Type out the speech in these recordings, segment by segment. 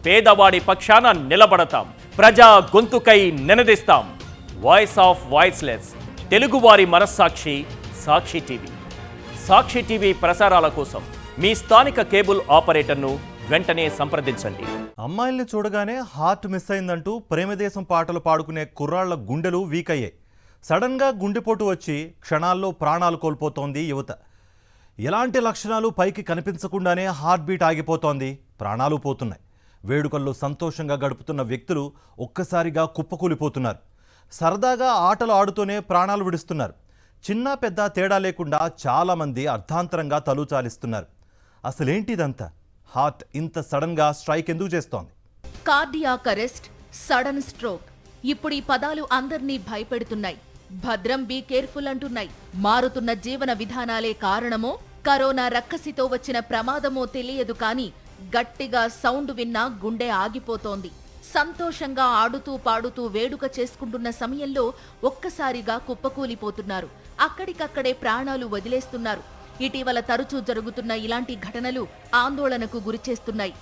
పేదవాడి పక్షాన నిలబడతాం, ప్రజా గొంతుకై నినదిస్తాం. వాయిస్ ఆఫ్ వాయిస్లెస్, తెలుగువారి మనస్సాక్షి సాక్షి టీవీ. సాక్షి టీవీ ప్రసారాల కోసం మీ స్థానిక కేబుల్ ఆపరేటర్ను వెంటనే సంప్రదించండి. అమ్మాయిల్ని చూడగానే హార్ట్ మిస్ అయిందంటూ ప్రేమదేశం పాటలు పాడుకునే కుర్రాళ్ల గుండెలు వీక్ అయ్యాయి. సడన్గా గుండెపోటు వచ్చి క్షణాల్లో ప్రాణాలు కోల్పోతోంది యువత. ఎలాంటి లక్షణాలు పైకి కనిపించకుండానే హార్ట్ బీట్ ఆగిపోతోంది, ప్రాణాలు పోతున్నాయి. వేడుకల్లో సంతోషంగా గడుపుతున్న వ్యక్తులు ఒక్కసారిగా కుప్పకూలిపోతున్నారు. సరదాగా ఆటలు ఆడుతూనే ప్రాణాలు విడుస్తున్నారు. చిన్న పెద్ద తేడా లేకుండా చాలామంది అర్ధాంతరంగా తలూచాలిస్తున్నారు. అసలేంటిదంతా? హార్ట్ ఇంత సడన్గా స్ట్రైక్ ఎందుకు చేస్తోంది? Cardiac arrest, sudden stroke. ఇప్పుడు ఈ పదాలు అందర్నీ భయపెడుతున్నాయి. భద్రం, బీ కేర్ఫుల్ అంటున్నాయి. మారుతున్న జీవన విధానాలే కారణమో, కరోనా రక్కసితో వచ్చిన ప్రమాదమో తెలియదు కానీ గట్టిగా సౌండ్ విన్నా గుండె ఆగిపోతోంది. సంతోషంగా ఆడుతూ పాడుతూ వేడుక చేసుకుంటున్న సమయంలో ఒక్కసారిగా కుప్పకూలిపోతున్నారు. అక్కడికక్కడే ప్రాణాలు వదిలేస్తున్నారు. ఇటీవల తరచూ జరుగుతున్న ఇలాంటి ఘటనలు ఆందోళనకు గురిచేస్తున్నాయి.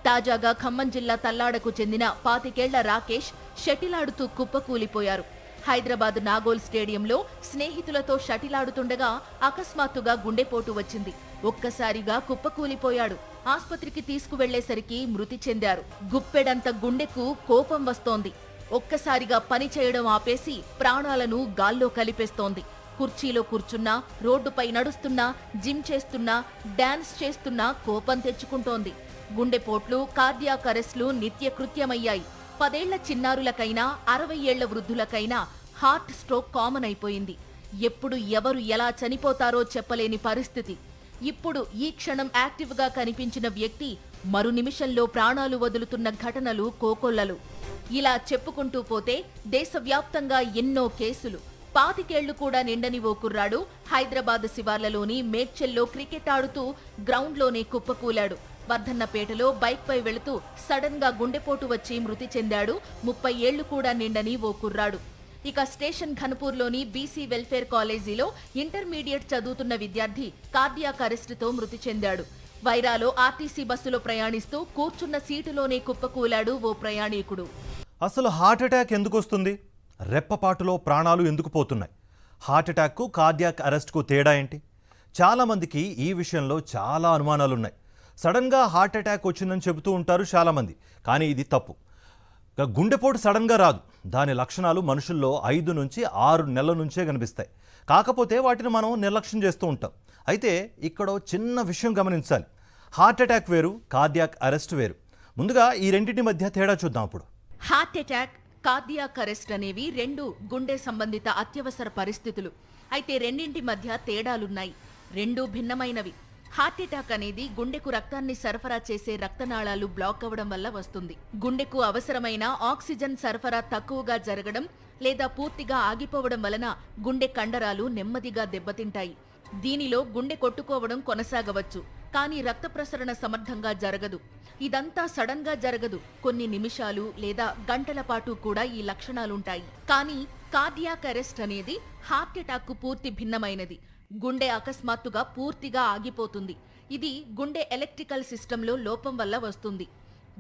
తాజాగా ఖమ్మం జిల్లా తల్లాడకు చెందిన 25 ఏళ్ల రాకేష్ షటిల్ ఆడుతూ కుప్పకూలిపోయారు. హైదరాబాద్ నాగోల్ స్టేడియంలో స్నేహితులతో షటిల్ ఆడుతుండగా అకస్మాత్తుగా గుండెపోటు వచ్చింది. ఒక్కసారిగా కుప్పకూలిపోయాడు. ఆస్పత్రికి తీసుకువెళ్లేసరికి మృతి చెందారు. గుప్పెడంత గుండెకు కోపం వస్తోంది. ఒక్కసారిగా పని చేయడం ఆపేసి ప్రాణాలను గాల్లో కలిపేస్తోంది. కుర్చీలో కూర్చున్నా, రోడ్డుపై నడుస్తున్నా, జిమ్ చేస్తున్నా, డాన్స్ చేస్తున్నా కోపం తెచ్చుకుంటోంది. గుండెపోట్లు, కార్డియాక్ అరెస్టులు నిత్యకృత్యమయ్యాయి. 10 ఏళ్ల చిన్నారులకైనా 60 ఏళ్ల వృద్ధులకైనా హార్ట్ స్ట్రోక్ కామన్ అయిపోయింది. ఎప్పుడు ఎవరు ఎలా చనిపోతారో చెప్పలేని పరిస్థితి. ఇప్పుడు ఈ క్షణం యాక్టివ్గా కనిపించిన వ్యక్తి మరు నిమిషంలో ప్రాణాలు వదులుతున్న ఘటనలు కోకొల్లలు. ఇలా చెప్పుకుంటూ పోతే దేశవ్యాప్తంగా ఎన్నో కేసులు. 25 ఏళ్లు కూడా నిండని ఓ కుర్రాడు హైదరాబాద్ శివార్లలోని మేడ్చల్లో క్రికెట్ ఆడుతూ గ్రౌండ్లోనే కుప్పకూలాడు. వర్ధన్నపేటలో బైక్పై వెళుతూ సడన్ గా గుండెపోటు వచ్చి మృతి చెందాడు 30 ఏళ్లు కూడా నిండని ఓ కుర్రాడు. ఇక స్టేషన్ ఘనపూర్లోని బీసీ వెల్ఫేర్ కాలేజీలో ఇంటర్మీడియట్ చదువుతున్న విద్యార్థి కార్డియాక్ అరెస్టుతో మృతి చెందాడు. వైరాలో ఆర్టీసీ బస్సులో ప్రయాణిస్తూ కూర్చున్న సీటులోనే కుప్పకూలాడు ఓ ప్రయాణికుడు. అసలు హార్ట్ అటాక్ ఎందుకు వస్తుంది? రెప్పపాటులో ప్రాణాలు ఎందుకు పోతున్నాయి? హార్ట్ అటాక్కు కార్డియాక్ అరెస్ట్కు తేడా ఏంటి? చాలామందికి ఈ విషయంలో చాలా అనుమానాలున్నాయి. సడన్గా హార్ట్ అటాక్ వచ్చిందని చెబుతూ ఉంటారు చాలామంది, కానీ ఇది తప్పు. గుండెపోటు సడన్గా రాదు. దాని లక్షణాలు మనుషుల్లో 5 నుంచి 6 నెలల నుంచే కనిపిస్తాయి. కాకపోతే వాటిని మనం నిర్లక్ష్యం చేస్తూ ఉంటాం. అయితే ఇక్కడ చిన్న విషయం గమనించాలి. హార్ట్ అటాక్ వేరు, కార్డియాక్ అరెస్ట్ వేరు. ముందుగా ఈ రెండింటి మధ్య తేడా చూద్దాం. అప్పుడు హార్ట్ అటాక్, కార్డియాక్ అరెస్ట్ అనేవి 2 గుండె సంబంధిత అత్యవసర పరిస్థితులు. అయితే రెండింటి మధ్య తేడాలున్నాయి. 2 భిన్నమైనవి. హార్ట్ అటాక్ అనేది గుండెకు రక్తాన్ని సరఫరా చేసే రక్తనాళాలు బ్లాక్ అవ్వడం వల్ల వస్తుంది. గుండెకు అవసరమైన ఆక్సిజన్ సరఫరా తక్కువగా జరగడం లేదా పూర్తిగా ఆగిపోవడం వలన గుండె కండరాలు నెమ్మదిగా దెబ్బతింటాయి. దీనిలో గుండె కొట్టుకోవడం కొనసాగవచ్చు, కానీ రక్త ప్రసరణ సమర్థంగా జరగదు. ఇదంతా సడన్ గా జరగదు. కొన్ని నిమిషాలు లేదా గంటల పాటు కూడా ఈ లక్షణాలుంటాయి. కానీ కార్డియాక్ అరెస్ట్ అనేది హార్ట్ అటాక్ కు పూర్తి భిన్నమైనది. గుండె అకస్మాత్తుగా పూర్తిగా ఆగిపోతుంది. ఇది గుండె ఎలక్ట్రికల్ సిస్టంలో లోపం వల్ల వస్తుంది.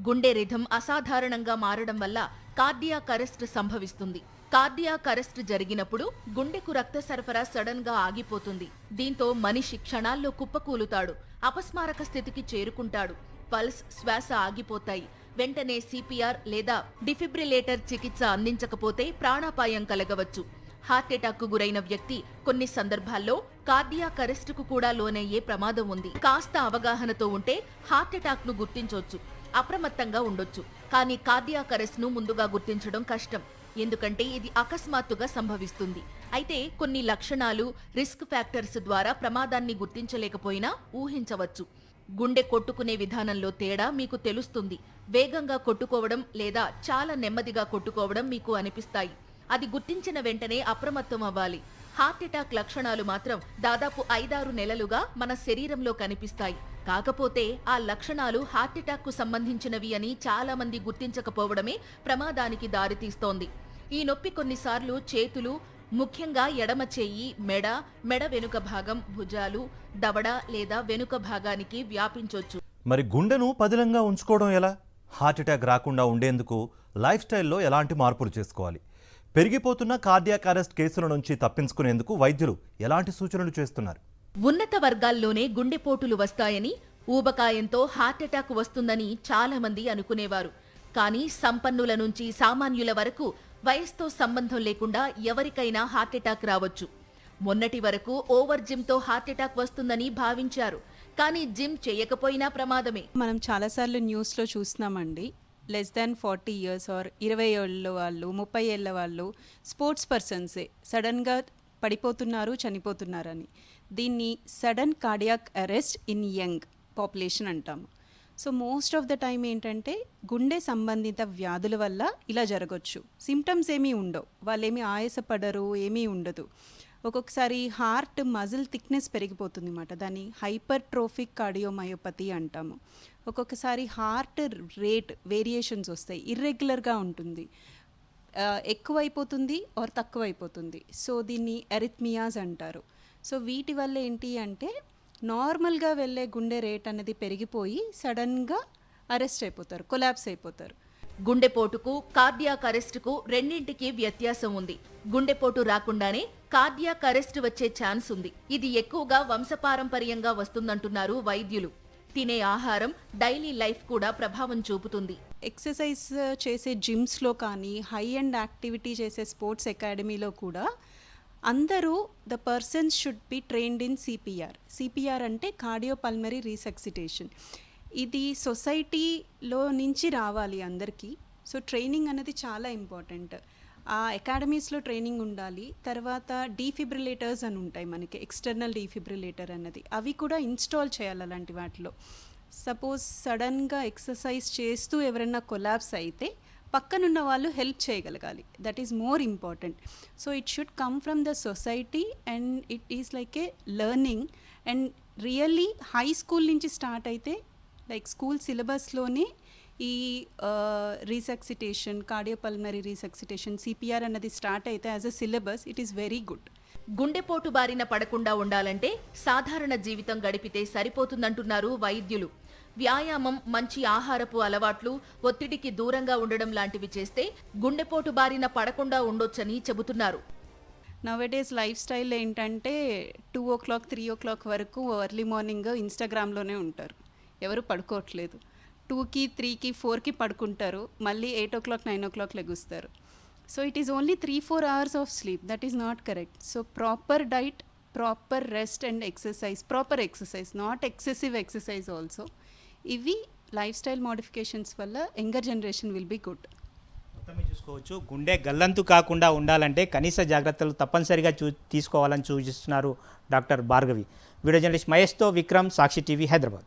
గుండె రిథం అసాధారణంగా మారడం వల్ల కార్డియాక్ అరెస్ట్ సంభవిస్తుంది. కార్డియాక్ అరెస్ట్ జరిగినప్పుడు గుండెకు రక్త సరఫరా సడన్ గా ఆగిపోతుంది. దీంతో మనిషి క్షణాల్లో కుప్పకూలుతాడు, అపస్మారక స్థితికి చేరుకుంటాడు. పల్స్, శ్వాస ఆగిపోతాయి. వెంటనే సిపిఆర్ లేదా డిఫిబ్రిలేటర్ చికిత్స అందించకపోతే ప్రాణాపాయం కలగవచ్చు. హార్ట్ అటాక్ కు గురైన వ్యక్తి కొన్ని సందర్భాల్లో కార్డియాక్ అరెస్టుకు కూడా లోనయ్యే ప్రమాదం ఉంది. కాస్త అవగాహనతో ఉంటే హార్ట్ అటాక్ ను గుర్తించొచ్చు, అప్రమత్తంగా ఉండొచ్చు. కానీ కార్డియాక్ అరెస్ట్ ను ముందుగా గుర్తించడం కష్టం, ఎందుకంటే ఇది అకస్మాత్తుగా సంభవిస్తుంది. అయితే కొన్ని లక్షణాలు, రిస్క్ ఫ్యాక్టర్స్ ద్వారా ప్రమాదాన్ని గుర్తించలేకపోయినా ఊహించవచ్చు. గుండె కొట్టుకునే విధానంలో తేడా మీకు తెలుస్తుంది. వేగంగా కొట్టుకోవడం లేదా చాలా నెమ్మదిగా కొట్టుకోవడం మీకు అనిపిస్తాయి. అది గుర్తించిన వెంటనే అప్రమత్తం అవ్వాలి. హార్ట్ అటాక్ లక్షణాలు మాత్రం దాదాపు 5-6 నెలలుగా మన శరీరంలో కనిపిస్తాయి. కాకపోతే ఆ లక్షణాలు హార్ట్ అటాక్ కు సంబంధించినవి అని చాలా మంది గుర్తించకపోవడమే ప్రమాదానికి దారితీస్తోంది. ఈ నొప్పి కొన్నిసార్లు చేతులు, ముఖ్యంగా ఎడమ చెయ్యి, మెడ వెనుక భాగం, భుజాలు, దవడ లేదా వెనుక భాగానికి వ్యాపించొచ్చు. మరి గుండెను పదిలంగా ఉంచుకోవడం ఎలా? హార్ట్అటాక్ రాకుండా ఉండేందుకు లైఫ్ స్టైల్లో ఎలాంటి మార్పులు చేసుకోవాలి? పెరిగిపోతున్న కార్డియాక్ అరెస్ట్ కేసుల నుంచి తప్పించుకునేందుకు వైద్యులు ఎలాంటి సూచనలు చేస్తున్నారు? ఉన్నత వర్గాల్లోనే గుండెపోటులు వస్తాయని, ఊబకాయంతో హార్ట్అటాక్ వస్తుందని చాలా మంది అనుకునేవారు. కానీ సంపన్నుల నుంచి సామాన్యుల వరకు వయసుతో సంబంధం లేకుండా ఎవరికైనా హార్ట్అటాక్ రావచ్చు. మొన్నటి వరకు ఓవర్ జిమ్తో హార్ట్అటాక్ వస్తుందని భావించారు. కానీ జిమ్ చేయకపోయినా ప్రమాదమే. మనం చాలాసార్లు న్యూస్లో చూస్తున్నామండి, లెస్ దాన్ 40 ఇయర్స్ ఆర్ 20 ఏళ్ళ వాళ్ళు, 30 ఏళ్ళ వాళ్ళు, స్పోర్ట్స్ పర్సన్సే సడన్గా పడిపోతున్నారు, చనిపోతున్నారని. దీన్ని sudden cardiac arrest in young population అంటాము. So most of the time ఏంటంటే గుండె సంబంధిత వ్యాధుల వల్ల ఇలా జరగచ్చు. సిమ్టమ్స్ ఏమీ ఉండవు, వాళ్ళేమీ ఆయాసపడరు, ఏమీ ఉండదు. ఒక్కొక్కసారి హార్ట్ మజిల్ థిక్నెస్ పెరిగిపోతుంది అన్నమాట, దాన్ని హైపర్ట్రోఫిక్ కార్డియోమయోపతి అంటాము. ఒక్కొక్కసారి హార్ట్ రేట్ వేరియేషన్స్ వస్తాయి, ఇర్రెగ్యులర్గా ఉంటుంది, ఎక్కువైపోతుంది ఆర్ తక్కువైపోతుంది. సో దీన్ని ఎరిథ్మియాస్ అంటారు. సో వీటి వల్ల ఏంటి అంటే నార్మల్గా వెళ్ళే గుండె రేట్ అనేది పెరిగిపోయి సడన్గా అరెస్ట్ అయిపోతారు, కొలాప్స్ అయిపోతారు. గుండెపోటుకు కార్డియాక్ అరెస్టుకు రెండింటికి వ్యత్యాసం ఉంది. గుండెపోటు రాకుండానే కార్డియాక్ అరెస్ట్ వచ్చే ఛాన్స్ ఉంది. ఇది ఎక్కువగా వంశపారంపర్యంగా వస్తుందంటున్నారు వైద్యులు. తినే ఆహారం, డైలీ లైఫ్ కూడా ప్రభావం చూపుతుంది. ఎక్సర్సైజ్ చేసే జిమ్స్లో కానీ, హై అండ్ యాక్టివిటీ చేసే స్పోర్ట్స్ అకాడమీలో కూడా అందరూ the persons should be trained in CPR. CPR అంటే కార్డియోపల్మరీ రీసక్సిటేషన్. ఇది సొసైటీలో నుంచి రావాలి అందరికీ. సో ట్రైనింగ్ అనేది చాలా ఇంపార్టెంట్. ఆ అకాడమీస్లో ట్రైనింగ్ ఉండాలి. తర్వాత డీఫిబ్రిలేటర్స్ అని ఉంటాయి మనకి, ఎక్స్టర్నల్ డీఫిబ్రిలేటర్ అన్నది, అవి కూడా ఇన్స్టాల్ చేయాలి అలాంటి వాటిలో. సపోజ్ సడన్గా ఎక్సర్సైజ్ చేస్తూ ఎవరైనా కొలాప్స్ అయితే పక్కనున్న వాళ్ళు హెల్ప్ చేయగలగాలి. That is more important. So it should come from the society and it is like A learning. And really high school నుంచి స్టార్ట్ అయితే, లైక్ స్కూల్ సిలబస్లోనే ఈ రీసక్సిటేషన్, కార్డియోపల్మరీ రీసక్సిటేషన్, సిపిఆర్ అన్నది స్టార్ట్ అయితే as a syllabus, it is very good. గుండెపోటు బారిన పడకుండా ఉండాలంటే సాధారణ జీవితం గడిపితే సరిపోతుందంటున్నారు వైద్యులు. వ్యాయామం, మంచి ఆహారపు అలవాట్లు, ఒత్తిడికి దూరంగా ఉండడం లాంటివి చేస్తే గుండెపోటు బారిన పడకుండా ఉండొచ్చని చెబుతున్నారు. నవేడేస్ లైఫ్ స్టైల్ ఏంటంటే 2 o'clock 3 o'clock వరకు ఎర్లీ మార్నింగ్ ఇన్స్టాగ్రామ్లోనే ఉంటారు, ఎవరు పడుకోవట్లేదు. 2కి 3కి 4కి పడుకుంటారు, మళ్ళీ 8 o'clock 9 o'clock లెగుస్తారు. So it is only 3-4 hours of sleep. That is not correct. So proper diet, proper rest and exercise, proper exercise, not excessive exercise also. ఇవి లైఫ్ స్టైల్ మోడిఫికేషన్స్ వల్ల younger generation will be good. మొత్తం చూసుకోవచ్చు, గుండె గల్లంతు కాకుండా ఉండాలంటే కనీస జాగ్రత్తలు తప్పనిసరిగా తీసుకోవాలని సూచిస్తున్నారు డాక్టర్ భార్గవి. వీడియో జర్నలిస్ట్ మహేష్తో విక్రమ్, సాక్షి టీవీ, హైదరాబాద్.